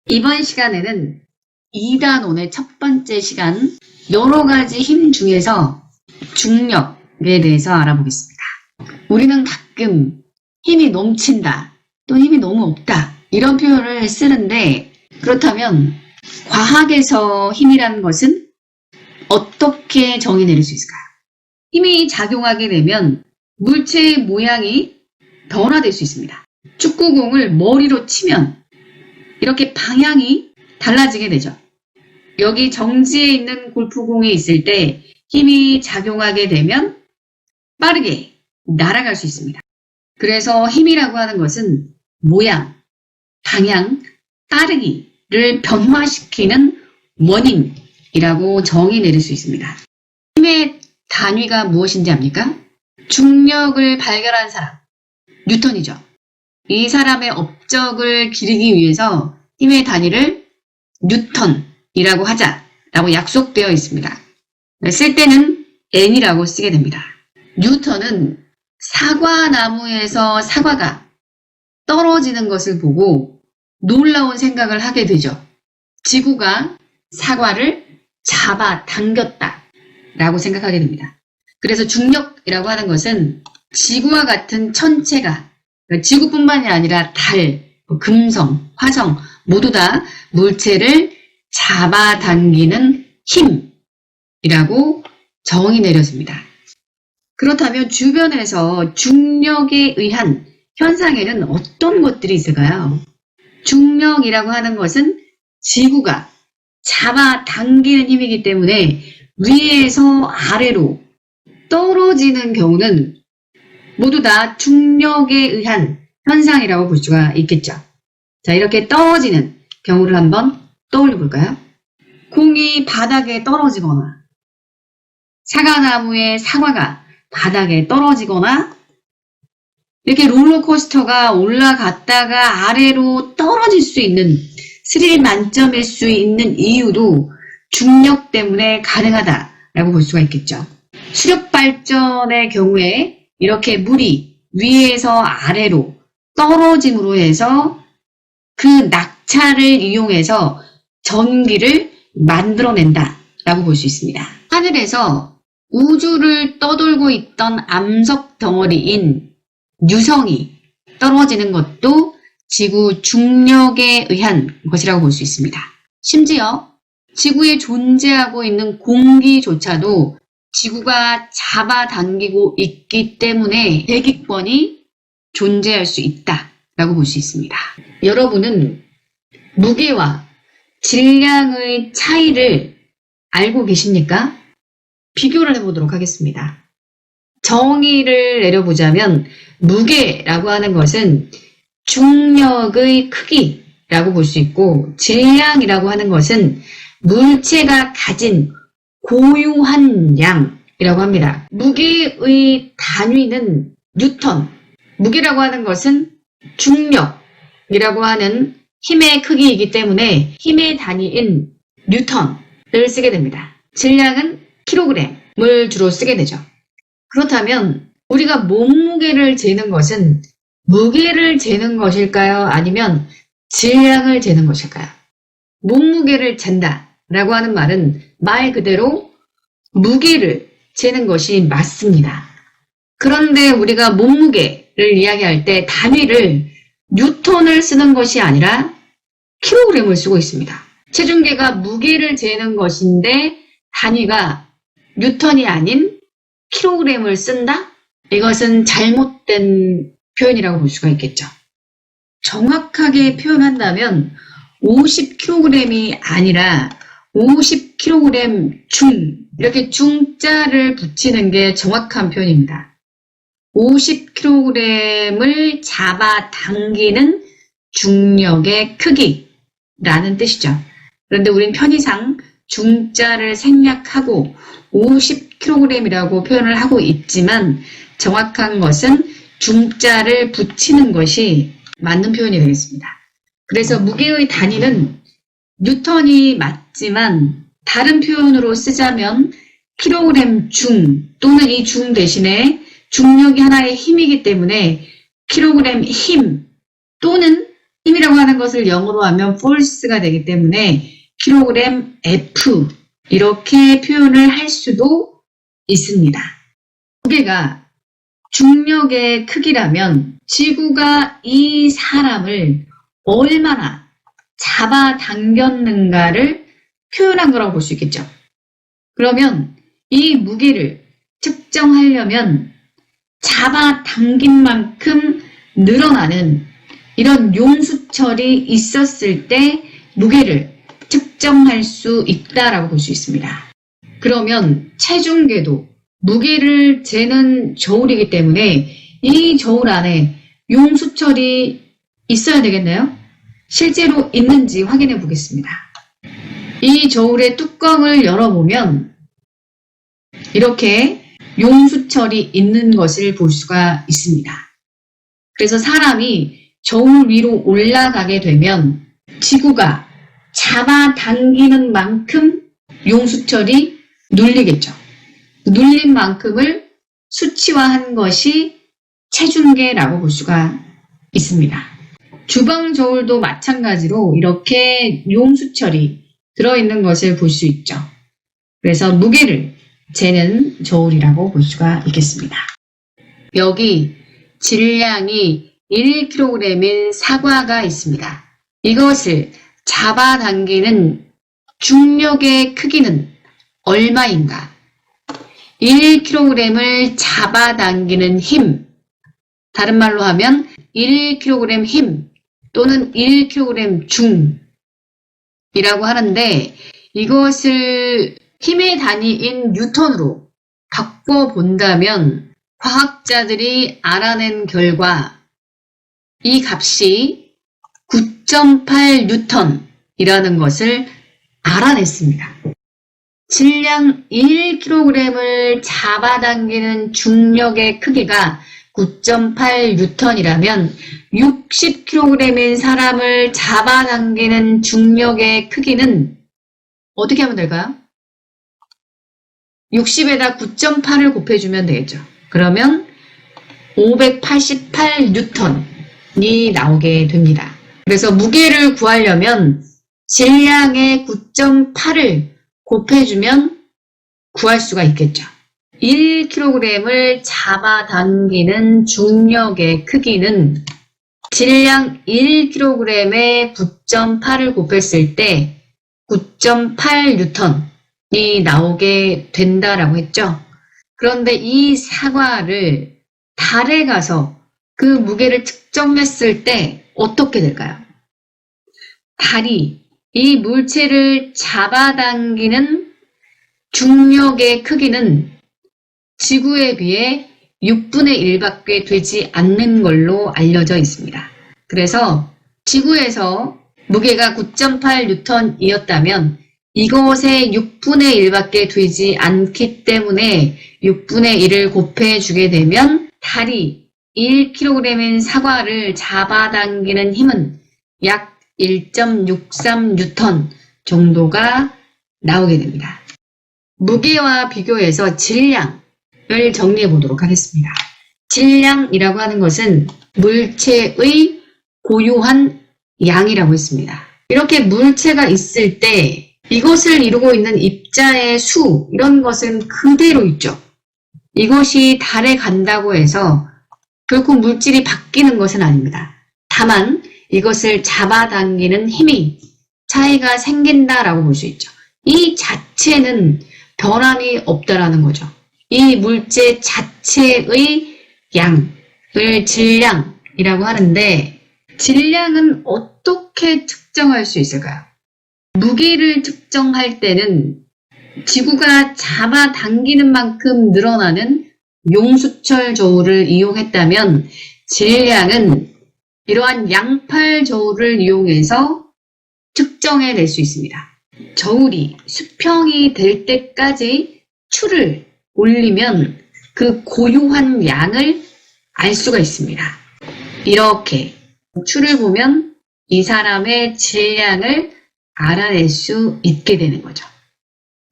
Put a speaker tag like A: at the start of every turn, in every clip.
A: 이번 시간에는 2단원의 첫 번째 시간, 여러 가지 힘 중에서 중력에 대해서 알아보겠습니다. 우리는 가끔 힘이 넘친다, 또 힘이 너무 없다, 이런 표현을 쓰는데, 그렇다면 과학에서 힘이라는 것은 어떻게 정의 내릴 수 있을까요? 힘이 작용하게 되면 물체의 모양이 변화될 수 있습니다. 축구공을 머리로 치면 이렇게 방향이 달라지게 되죠. 여기 정지에 있는 골프공에 있을 때 힘이 작용하게 되면 빠르게 날아갈 수 있습니다. 그래서 힘이라고 하는 것은 모양, 방향, 따르기를 변화시키는 원인이라고 정의 내릴 수 있습니다. 힘의 단위가 무엇인지 압니까? 중력을 발견한 사람, 뉴턴이죠. 이 사람의 업적을 기리기 위해서 힘의 단위를 뉴턴이라고 하자라고 약속되어 있습니다. 쓸 때는 N이라고 쓰게 됩니다. 뉴턴은 사과나무에서 사과가 떨어지는 것을 보고 놀라운 생각을 하게 되죠. 지구가 사과를 잡아당겼다 라고 생각하게 됩니다. 그래서 중력이라고 하는 것은 지구와 같은 천체가, 지구뿐만이 아니라 달, 금성, 화성 모두 다 물체를 잡아당기는 힘이라고 정의 내렸습니다. 그렇다면 주변에서 중력에 의한 현상에는 어떤 것들이 있을까요? 중력이라고 하는 것은 지구가 잡아당기는 힘이기 때문에 위에서 아래로 떨어지는 경우는 모두 다 중력에 의한 현상이라고 볼 수가 있겠죠. 자, 이렇게 떨어지는 경우를 한번 떠올려 볼까요? 공이 바닥에 떨어지거나, 사과나무의 사과가 바닥에 떨어지거나, 이렇게 롤러코스터가 올라갔다가 아래로 떨어질 수 있는, 스릴 만점일 수 있는 이유도 중력 때문에 가능하다라고 볼 수가 있겠죠. 수력발전의 경우에 이렇게 물이 위에서 아래로 떨어짐으로 해서 그 낙차를 이용해서 전기를 만들어낸다라고 볼 수 있습니다. 하늘에서 우주를 떠돌고 있던 암석 덩어리인 유성이 떨어지는 것도 지구 중력에 의한 것이라고 볼 수 있습니다. 심지어 지구에 존재하고 있는 공기조차도 지구가 잡아당기고 있기 때문에 대기권이 존재할 수 있다라고 볼 수 있습니다. 여러분은 무게와 질량의 차이를 알고 계십니까? 비교를 해보도록 하겠습니다. 정의를 내려보자면 무게라고 하는 것은 중력의 크기라고 볼 수 있고, 질량이라고 하는 것은 물체가 가진 고유한 양이라고 합니다. 무게의 단위는 뉴턴, 무게라고 하는 것은 중력이라고 하는 힘의 크기이기 때문에 힘의 단위인 뉴턴을 쓰게 됩니다. 질량은 킬로그램을 주로 쓰게 되죠. 그렇다면 우리가 몸무게를 재는 것은 무게를 재는 것일까요? 아니면 질량을 재는 것일까요? 몸무게를 잰다라고 하는 말은 말 그대로 무게를 재는 것이 맞습니다. 그런데 우리가 몸무게를 이야기할 때 단위를 뉴턴을 쓰는 것이 아니라 킬로그램을 쓰고 있습니다. 체중계가 무게를 재는 것인데 단위가 뉴턴이 아닌 킬로그램을 쓴다? 이것은 잘못된 표현이라고 볼 수가 있겠죠. 정확하게 표현한다면 50kg이 아니라 50kg 중, 이렇게 중자를 붙이는 게 정확한 표현입니다. 50kg을 잡아당기는 중력의 크기라는 뜻이죠. 그런데 우린 편의상 중자를 생략하고 50kg이라고 표현을 하고 있지만 정확한 것은 중자를 붙이는 것이 맞는 표현이 되겠습니다. 그래서 무게의 단위는 뉴턴이 맞지만 다른 표현으로 쓰자면 킬로그램 중, 또는 이 중 대신에 중력이 하나의 힘이기 때문에 킬로그램 힘 또는 힘이라고 하는 것을 영어로 하면 force가 되기 때문에 킬로그램 F 이렇게 표현을 할 수도 있습니다. 무게가 중력의 크기라면 지구가 이 사람을 얼마나 잡아당겼는가를 표현한 거라고 볼 수 있겠죠. 그러면 이 무게를 측정하려면 잡아당긴 만큼 늘어나는 이런 용수철이 있었을 때 무게를 측정할 수 있다라고 볼 수 있습니다. 그러면 체중계도 무게를 재는 저울이기 때문에 이 저울 안에 용수철이 있어야 되겠나요? 실제로 있는지 확인해 보겠습니다. 이 저울의 뚜껑을 열어보면 이렇게 용수철이 있는 것을 볼 수가 있습니다. 그래서 사람이 저울 위로 올라가게 되면 지구가 잡아당기는 만큼 용수철이 눌리겠죠. 눌린 만큼을 수치화한 것이 체중계라고 볼 수가 있습니다. 주방 저울도 마찬가지로 이렇게 용수철이 들어있는 것을 볼 수 있죠. 그래서 무게를 재는 저울이라고 볼 수가 있겠습니다. 여기 질량이 1kg인 사과가 있습니다. 이것을 잡아당기는 중력의 크기는 얼마인가? 1kg을 잡아당기는 힘, 다른 말로 하면 1kg 힘 또는 1kg 중이라고 하는데 이것을 힘의 단위인 뉴턴으로 바꿔본다면 과학자들이 알아낸 결과 이 값이 9.8 뉴턴이라는 것을 알아냈습니다. 질량 1kg을 잡아당기는 중력의 크기가 9.8 뉴턴이라면 60kg인 사람을 잡아당기는 중력의 크기는 어떻게 하면 될까요? 60에다 9.8을 곱해주면 되겠죠. 그러면 588 뉴턴이 나오게 됩니다. 그래서 무게를 구하려면 질량의 9.8을 곱해주면 구할 수가 있겠죠. 1kg을 잡아당기는 중력의 크기는 질량 1kg에 9.8을 곱했을 때 9.8 뉴턴이 나오게 된다라고 했죠. 그런데 이 사과를 달에 가서 그 무게를 측정했을 때 어떻게 될까요? 달이 이 물체를 잡아당기는 중력의 크기는 지구에 비해 6분의 1밖에 되지 않는 걸로 알려져 있습니다. 그래서 지구에서 무게가 9.8 뉴턴이었다면 이것의 6분의 1밖에 되지 않기 때문에 6분의 1을 곱해주게 되면 달이 1kg인 사과를 잡아당기는 힘은 약 1.63 뉴턴 정도가 나오게 됩니다. 무게와 비교해서 질량을 정리해 보도록 하겠습니다. 질량이라고 하는 것은 물체의 고유한 양이라고 했습니다. 이렇게 물체가 있을 때 이것을 이루고 있는 입자의 수 이런 것은 그대로 있죠. 이것이 달에 간다고 해서 결코 물질이 바뀌는 것은 아닙니다. 다만 이것을 잡아당기는 힘이 차이가 생긴다라고 볼 수 있죠. 이 자체는 변함이 없다라는 거죠. 이 물체 자체의 양을 질량이라고 하는데 질량은 어떻게 측정할 수 있을까요? 무게를 측정할 때는 지구가 잡아당기는 만큼 늘어나는 용수철 저울을 이용했다면 질량은 이러한 양팔 저울을 이용해서 측정해낼 수 있습니다. 저울이 수평이 될 때까지 추를 올리면 그 고유한 양을 알 수가 있습니다. 이렇게 추를 보면 이 사람의 질량을 알아낼 수 있게 되는 거죠.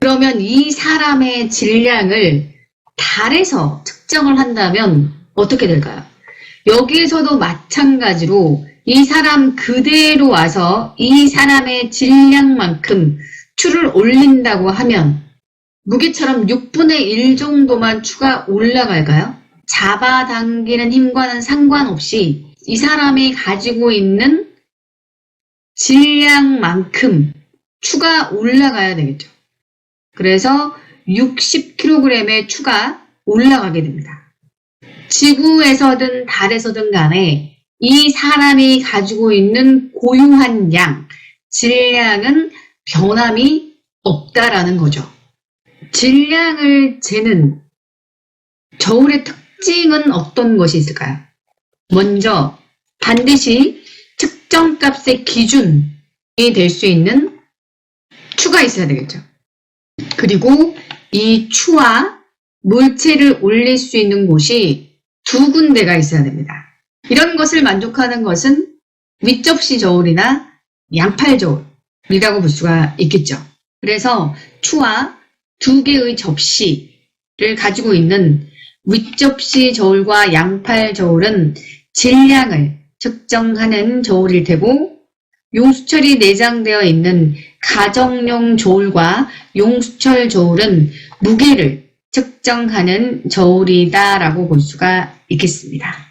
A: 그러면 이 사람의 질량을 달에서 측정을 한다면 어떻게 될까요? 여기에서도 마찬가지로 이 사람 그대로 와서 이 사람의 질량만큼 추를 올린다고 하면 무게처럼 6분의 1 정도만 추가 올라갈까요? 잡아당기는 힘과는 상관없이 이 사람이 가지고 있는 질량만큼 추가 올라가야 되겠죠. 그래서 60kg의 추가 올라가게 됩니다. 지구에서든 달에서든 간에 이 사람이 가지고 있는 고유한 양, 질량은 변함이 없다라는 거죠. 질량을 재는 저울의 특징은 어떤 것이 있을까요? 먼저 반드시 측정값의 기준이 될 수 있는 추가 있어야 되겠죠. 그리고 이 추와 물체를 올릴 수 있는 곳이 2군데가 있어야 됩니다. 이런 것을 만족하는 것은 윗접시 저울이나 양팔 저울이라고 볼 수가 있겠죠. 그래서 추와 2개의 접시를 가지고 있는 윗접시 저울과 양팔 저울은 질량을 측정하는 저울일 테고, 용수철이 내장되어 있는 가정용 저울과 용수철 저울은 무게를 측정하는 저울이다라고 볼 수가 있겠습니다.